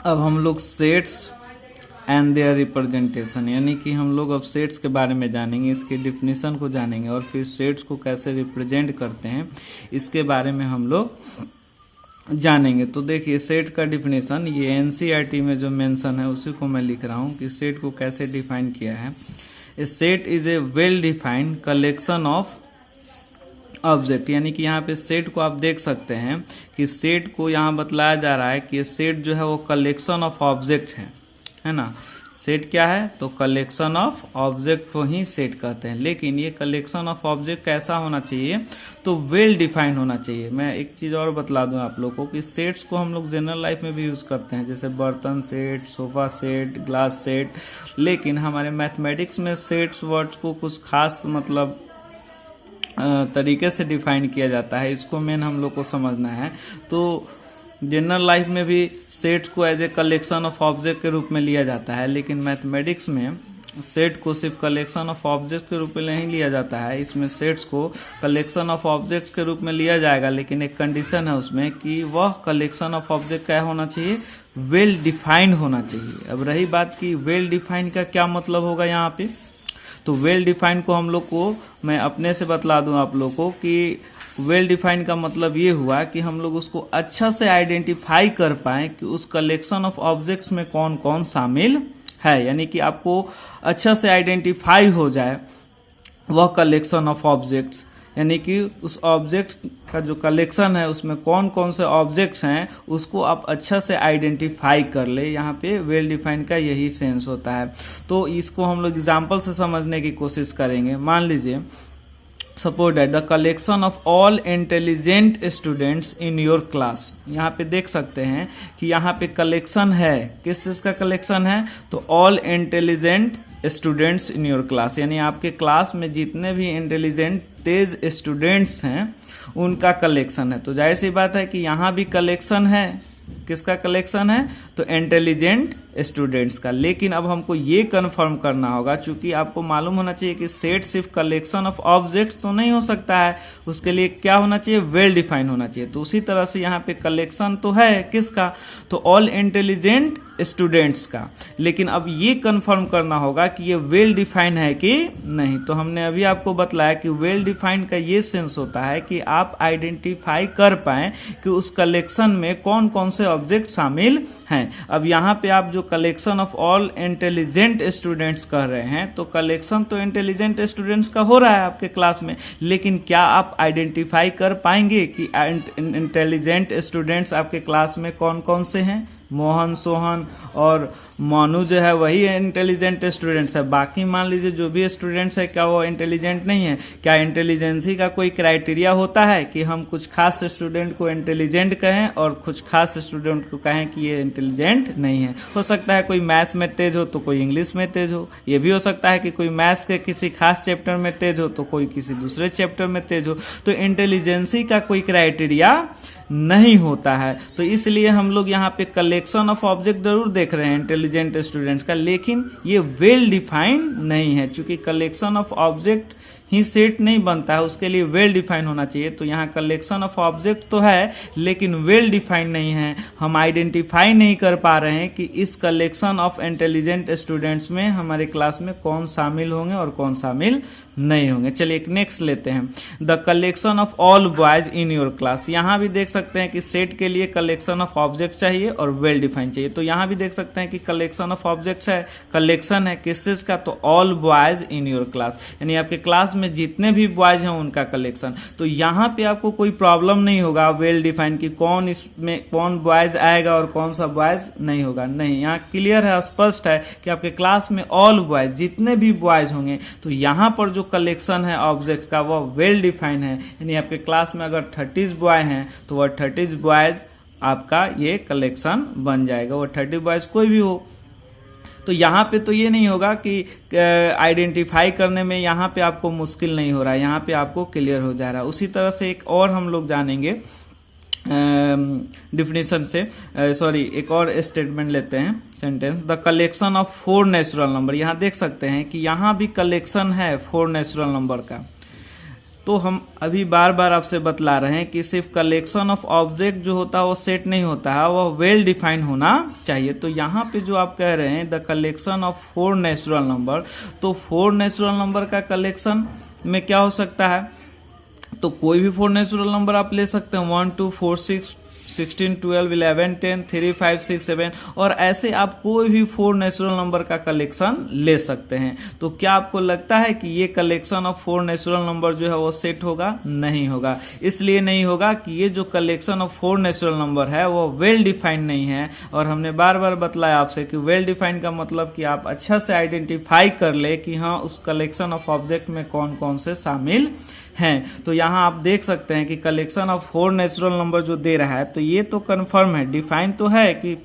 अब हम लोग सेट्स एंड देयर रिप्रेजेंटेशन, यानी कि हम लोग अब सेट्स के बारे में जानेंगे, इसके डिफिनीशन को जानेंगे और फिर सेट्स को कैसे रिप्रेजेंट करते हैं इसके बारे में हम लोग जानेंगे। तो देखिए सेट का डिफिनीशन ये एनसीईआरटी में जो मेंशन है उसी को मैं लिख रहा हूँ कि सेट को कैसे डिफाइन किया है। A set is a well defined collection of object, यानी कि यहाँ पे सेट को आप देख सकते हैं कि सेट को यहाँ बतलाया जा रहा है कि ये सेट जो है वो कलेक्शन ऑफ ऑब्जेक्ट है ना। सेट क्या है तो कलेक्शन ऑफ ऑब्जेक्ट को ही सेट कहते हैं, लेकिन ये कलेक्शन ऑफ ऑब्जेक्ट कैसा होना चाहिए तो वेल डिफाइंड होना चाहिए। मैं एक चीज और बतला दूं आप लोगों को कि सेट्स को हम लोग जनरल लाइफ में भी यूज करते हैं, जैसे बर्तन set, sofa set, glass set, लेकिन हमारे मैथमेटिक्स में सेट्स वर्ड्स को कुछ खास मतलब तरीके से डिफाइन किया जाता है, इसको मेन हम लोग को समझना है। तो जनरल लाइफ में भी सेट्स को as a collection of object के रूप में लिया जाता है, लेकिन मैथमेटिक्स में सेट को सिर्फ कलेक्शन ऑफ ऑब्जेक्ट के रूप में नहीं लिया जाता है, इसमें सेट्स को कलेक्शन ऑफ ऑब्जेक्ट्स के रूप में लिया जाएगा, लेकिन एक कंडीशन है उसमें कि वह कलेक्शन ऑफ ऑब्जेक्ट क्या होना चाहिए, वेल डिफाइंड होना चाहिए। अब रही बात कि वेल डिफाइंड का क्या मतलब होगा यहाँ पे, तो वेल डिफाइंड को हम लोग को मैं अपने से बतला दूं आप लोग को कि वेल डिफाइंड का मतलब ये हुआ कि हम लोग उसको अच्छा से आइडेंटिफाई कर पाए कि उस कलेक्शन ऑफ ऑब्जेक्ट्स में कौन कौन शामिल है, यानी कि आपको अच्छा से आइडेंटिफाई हो जाए वह कलेक्शन ऑफ ऑब्जेक्ट्स, यानी कि उस ऑब्जेक्ट का जो कलेक्शन है उसमें कौन कौन से ऑब्जेक्ट्स हैं उसको आप अच्छा से आइडेंटिफाई कर ले। यहाँ पे वेल डिफाइंड का यही सेंस होता है। तो इसको हम लोग एग्जाम्पल से समझने की कोशिश करेंगे। मान लीजिए suppose that the collection of all intelligent students in your class, यहाँ पे देख सकते हैं कि यहाँ पे कलेक्शन है, किस चीज का कलेक्शन है तो all intelligent students in your class, यानी आपके क्लास में जितने भी इंटेलिजेंट तेज स्टूडेंट्स हैं उनका कलेक्शन है। तो जाहिर सी बात है कि यहाँ भी कलेक्शन है, किसका कलेक्शन है तो इंटेलिजेंट स्टूडेंट्स का। लेकिन अब हमको ये कंफर्म करना होगा, क्योंकि आपको मालूम होना चाहिए कि सेट सिर्फ कलेक्शन ऑफ ऑब्जेक्ट्स तो नहीं हो सकता है, उसके लिए क्या होना चाहिए, वेल डिफाइन होना चाहिए। तो उसी तरह से यहाँ पे कलेक्शन तो है किसका तो ऑल इंटेलिजेंट स्टूडेंट्स का, लेकिन अब ये कंफर्म करना होगा कि ये वेल डिफाइन है कि नहीं। तो हमने अभी आपको बतलाया कि वेल डिफाइन का ये सेंस होता है कि आप आइडेंटिफाई कर पाए कि उस कलेक्शन में कौन कौन से ऑब्जेक्ट शामिल हैं। अब यहाँ पे आप जो collection of all intelligent students कह रहे हैं तो कलेक्शन तो इंटेलिजेंट स्टूडेंट्स का हो रहा है आपके क्लास में, लेकिन क्या आप आइडेंटिफाई कर पाएंगे कि इंटेलिजेंट स्टूडेंट्स आपके क्लास में कौन कौन से हैं। मोहन, सोहन और मोनू जो है वही इंटेलिजेंट स्टूडेंट्स है, बाकी मान लीजिए जो भी स्टूडेंट्स है क्या वो इंटेलिजेंट नहीं है। क्या इंटेलिजेंसी का कोई क्राइटेरिया होता है कि हम कुछ खास स्टूडेंट को इंटेलिजेंट कहें और कुछ खास स्टूडेंट को कहें कि ये इंटेलिजेंट नहीं है। हो सकता है कोई मैथ्स में तेज हो तो कोई इंग्लिश में तेज हो, ये भी हो सकता है कि कोई मैथ्स के किसी खास चैप्टर में तेज हो तो कोई किसी दूसरे चैप्टर में तेज हो। तो इंटेलिजेंसी का कोई क्राइटेरिया नहीं होता है, तो इसलिए हम लोग यहाँ पे कलेक्शन ऑफ ऑब्जेक्ट जरूर देख रहे हैं इंटेलिजेंट स्टूडेंट्स का, लेकिन ये वेल डिफाइंड नहीं है, क्योंकि collection of object he set नहीं बनता है, उसके लिए वेल डिफाइन होना चाहिए। तो यहाँ कलेक्शन ऑफ ऑब्जेक्ट तो है लेकिन वेल डिफाइन नहीं है, हम आइडेंटिफाई नहीं कर पा रहे हैं कि इस कलेक्शन ऑफ इंटेलिजेंट स्टूडेंट्स में हमारे क्लास में कौन शामिल होंगे और कौन शामिल नहीं होंगे। चलिए एक नेक्स्ट लेते हैं, the collection of all boys in your class. यहाँ भी देख सकते हैं कि सेट के लिए कलेक्शन ऑफ ऑब्जेक्ट चाहिए और वेल डिफाइन चाहिए। तो यहाँ भी देख सकते हैं कि कलेक्शन ऑफ ऑब्जेक्ट्स है, कलेक्शन है किस चीज का तो all boys in your class, यानी आपके क्लास में जितने भी बॉयज हैं उनका कलेक्शन। तो यहाँ पे आपको कोई प्रॉब्लम नहीं होगा वेल डिफाइन की कौन इसमें कौन बॉयज आएगा और कौन सा बॉयज नहीं होगा, नहीं, यहाँ क्लियर है, स्पष्ट है कि आपके क्लास में ऑल बॉयज जितने भी बॉयज होंगे। तो यहाँ पर जो कलेक्शन है ऑब्जेक्ट का वह वेल डिफाइन है, यानी आपके क्लास में अगर 30 बॉय हैं तो वह 30 बॉयज आपका ये कलेक्शन बन जाएगा, वो 30 बॉयज कोई भी हो। तो यहाँ पे तो ये नहीं होगा कि आइडेंटिफाई करने में यहाँ पे आपको मुश्किल नहीं हो रहा है, यहाँ पे आपको क्लियर हो जा रहा है। उसी तरह से एक और हम लोग जानेंगे डिफिनेशन से, सॉरी एक और स्टेटमेंट लेते हैं sentence, the collection of 4 natural number. यहाँ देख सकते हैं कि यहाँ भी कलेक्शन है 4 नेचुरल नंबर का। तो हम अभी बार बार आपसे बतला रहे हैं कि सिर्फ कलेक्शन ऑफ ऑब्जेक्ट जो होता है वो सेट नहीं होता है, वह वेल डिफाइंड होना चाहिए। तो यहाँ पे जो आप कह रहे हैं the collection of 4 natural number, तो 4 नेचुरल नंबर का कलेक्शन में क्या हो सकता है, तो कोई भी 4 नेचुरल नंबर आप ले सकते हैं, 1 2 4 6 16 12 11 10 3 5 6 7 और ऐसे आप कोई भी 4 नेचुरल नंबर का कलेक्शन ले सकते हैं। तो क्या आपको लगता है कि ये कलेक्शन ऑफ 4 नेचुरल नंबर जो है वो सेट होगा? नहीं होगा। इसलिए नहीं होगा कि ये जो कलेक्शन ऑफ 4 नेचुरल नंबर है वो वेल डिफाइंड नहीं है। और हमने बार बार बतलाया आपसे कि वेल डिफाइंड का मतलब कि आप अच्छा से आइडेंटिफाई कर ले कि हाँ उस कलेक्शन ऑफ ऑब्जेक्ट में कौन कौन से शामिल हैं। तो यहाँ आप देख सकते हैं कि कलेक्शन ऑफ 4 नेचुरल नंबर जो दे रहा है, तो ये तो कंफर्म है, डिफाइन तो है कि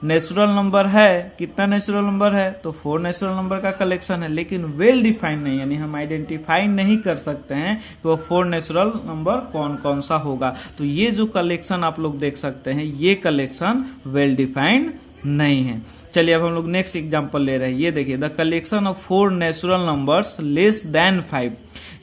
नेचुरल नंबर है, कितना नेचुरल नंबर है, तो 4 नेचुरल नंबर का कलेक्शन है, लेकिन वेल डिफाइंड नहीं, यानी हम आइडेंटिफाई नहीं कर सकते हैं कि वो 4 नेचुरल नंबर कौन कौन सा होगा। तो ये जो कलेक्शन आप लोग देख सकते हैं ये कलेक्शन वेल डिफाइंड नहीं है। चलिए अब हम लोग नेक्स्ट एग्जांपल ले रहे हैं। ये देखिए the collection of 4 natural numbers less than 5।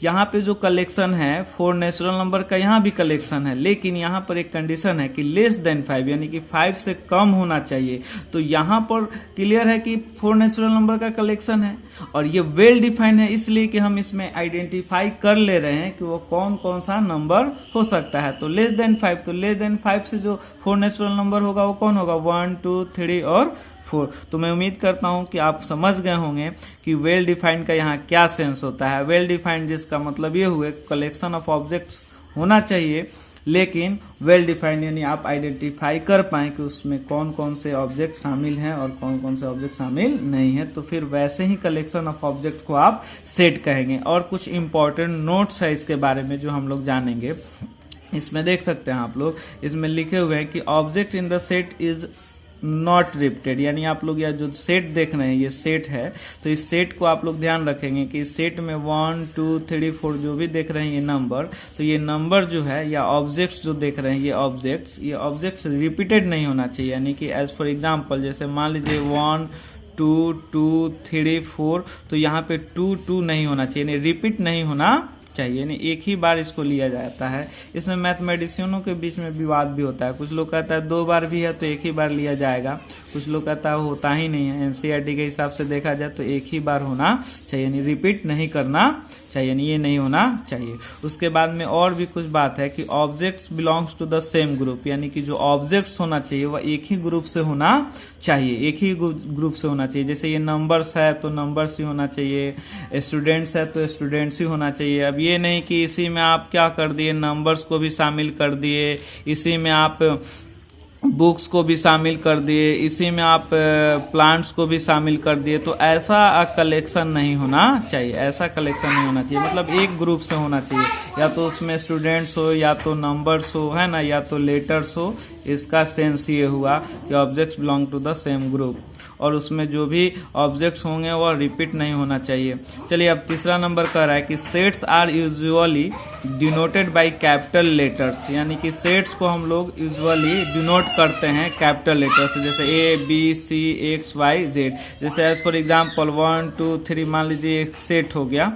यहाँ पे जो कलेक्शन है 4 नेचुरल नंबर का यहाँ भी कलेक्शन है, लेकिन यहाँ पर एक कंडीशन है कि लेस देन 5 यानी कि 5 से कम होना चाहिए। तो यहाँ पर क्लियर है कि 4 नेचुरल नंबर का कलेक्शन है और ये वेल डिफाइंड है, इसलिए कि हम इसमें आइडेंटिफाई कर ले रहे हैं कि वो कौन कौन सा नंबर हो सकता है। तो लेस देन 5, तो लेस देन 5 से जो 4 नेचुरल नंबर होगा वो कौन होगा? 1 2 3 और 4। तो मैं उम्मीद करता हूं कि आप समझ गए होंगे कि वेल डिफाइंड का यहाँ क्या सेंस होता है। वेल डिफाइंड जिसका मतलब ये हुए कलेक्शन ऑफ ऑब्जेक्ट्स होना चाहिए, लेकिन वेल डिफाइंड यानी आप आइडेंटिफाई कर पाए कि उसमें कौन कौन से ऑब्जेक्ट शामिल हैं और कौन कौन से ऑब्जेक्ट शामिल नहीं है। तो फिर वैसे ही कलेक्शन ऑफ ऑब्जेक्ट को आप सेट कहेंगे। और कुछ इंपॉर्टेंट नोट्स है इसके बारे में जो हम लोग जानेंगे। इसमें देख सकते हैं आप लोग, इसमें लिखे हुए हैं कि object in the set is not repeated, यानी आप लोग यह जो सेट देख रहे हैं ये सेट है, तो इस सेट को आप लोग ध्यान रखेंगे कि इस सेट में 1 2 3 4 जो भी देख रहे हैं ये नंबर, तो ये नंबर जो है या ऑब्जेक्ट्स जो देख रहे हैं ये ऑब्जेक्ट्स रिपीटेड नहीं होना चाहिए। यानी कि एज फॉर एग्जांपल जैसे मान लीजिए 1 2 2 3 4, तो यहाँ पे 2 2 नहीं होना चाहिए, यानी रिपीट नहीं होना चाहिए, यानी एक ही बार इसको लिया जाता है। इसमें मैथमेटिशियनों के बीच में विवाद भी होता है, कुछ लोग कहता है 2 बार भी है तो एक ही बार लिया जाएगा, कुछ लोग कहता है होता ही नहीं है। एनसीईआरटी के हिसाब से देखा जाए तो एक ही बार होना चाहिए, यानी रिपीट नहीं करना चाहिए, यानी ये नहीं होना चाहिए। उसके बाद में और भी कुछ बात है कि objects belongs to the same group, यानी कि जो ऑब्जेक्ट्स होना चाहिए वह एक ही ग्रुप से होना चाहिए, एक ही ग्रुप से होना चाहिए। जैसे ये नंबर्स है तो नंबर्स ही होना चाहिए, स्टूडेंट्स है तो स्टूडेंट्स ही होना चाहिए। अब ये नहीं कि इसी में आप क्या कर दिए नंबर्स को भी शामिल कर दिए, इसी में आप बुक्स को भी शामिल कर दिए, इसी में आप प्लांट्स को भी शामिल कर दिए, तो ऐसा कलेक्शन नहीं होना चाहिए, ऐसा कलेक्शन नहीं होना चाहिए। मतलब एक ग्रुप से होना चाहिए, या तो उसमें स्टूडेंट्स हो या तो नंबर्स हो, है ना, या तो लेटर्स हो। इसका सेंस ये हुआ कि objects belong to the same group, और उसमें जो भी ऑब्जेक्ट्स होंगे वो रिपीट नहीं होना चाहिए। चलिए अब तीसरा नंबर कह रहा है कि sets are usually denoted by capital letters, यानी कि सेट्स को हम लोग यूजुअली डिनोट करते हैं कैपिटल लेटर से, जैसे ABCXYZ। जैसे एज फॉर एग्जांपल 1 2 3 मान लीजिए एक सेट हो गया,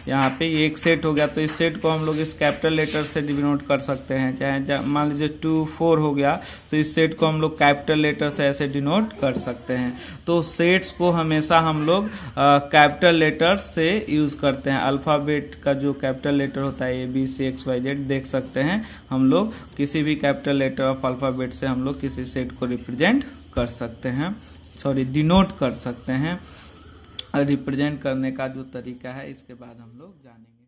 यहाँ पे एक सेट हो गया, तो इस सेट को हम लोग इस कैपिटल लेटर से डिनोट कर सकते हैं। चाहे मान लीजिए 2 4 हो गया, तो इस सेट को हम लोग कैपिटल लेटर से ऐसे डिनोट कर सकते हैं। तो सेट्स को हमेशा हम लोग कैपिटल लेटर से यूज करते हैं। अल्फाबेट का जो कैपिटल लेटर होता है ABCXYZ देख सकते हैं, हम लोग किसी भी कैपिटल लेटर ऑफ अल्फाबेट से हम लोग किसी सेट को रिप्रेजेंट कर सकते हैं, डिनोट कर सकते हैं। रिप्रेजेंट करने का जो तरीका है इसके बाद हम लोग जानेंगे।